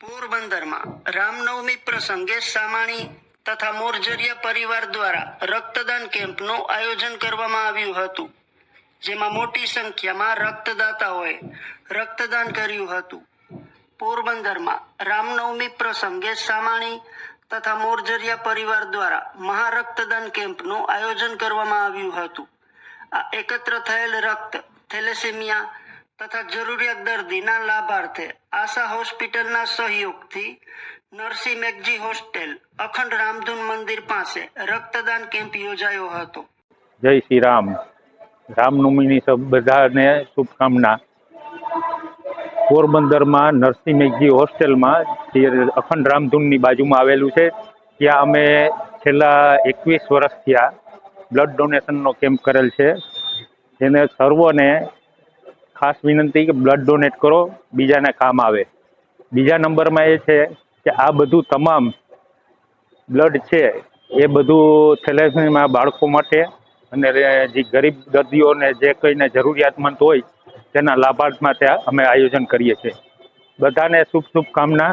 પોરબંદરમાં રામનવમી પ્રસંગે સામાણી તથા મોરજરિયા પરિવાર દ્વારા રક્તદાન કેમ્પનું આયોજન કરવામાં આવ્યું હતું, જેમાં મોટી સંખ્યામાં રક્તદાતાઓએ રક્તદાન કર્યું હતું. પોરબંદરમાં રામનવમી પ્રસંગે સામાણી તથા મોરજરિયા પરિવાર દ્વારા મહારક્તદાન કેમ્પનું આયોજન કરવામાં આવ્યું હતું. આ એકત્ર થયેલ રક્ત થેલેસેમિયા તથા જરૂરિયાત દર્દીના લાભાર્થે આશા હોસ્પિટલના સહયોગથી નરસિંહ મેઘજી હોસ્ટેલ અખંડ રામધૂન મંદિર પાસે રક્તદાન કેમ્પ યોજાયો હતો. જય શ્રી રામ. રામનવમીની બધાને શુભકામના. પોરબંદરમાં નરસિંહ મેઘજી હોસ્ટેલમાં જે અખંડ રામધૂનની બાજુમાં આવેલું છે, ત્યાં અમે છેલ્લા 21 વર્ષથી આ બ્લડ ડોનેશનનો કેમ્પ કરેલ છે. જેને સર્વોને ખાસ વિનંતી કે બ્લડ ડોનેટ કરો, બીજાને કામ આવે. બીજા નંબરમાં એ છે કે આ બધું તમામ બ્લડ છે એ બધું થેલેસેમિયા બાળકો માટે અને જે ગરીબ દર્દીઓને જે કંઈને જરૂરિયાતમંદ હોય તેના લાભાર્થ માટે અમે આયોજન કરીએ છીએ. બધાને શુભકામના.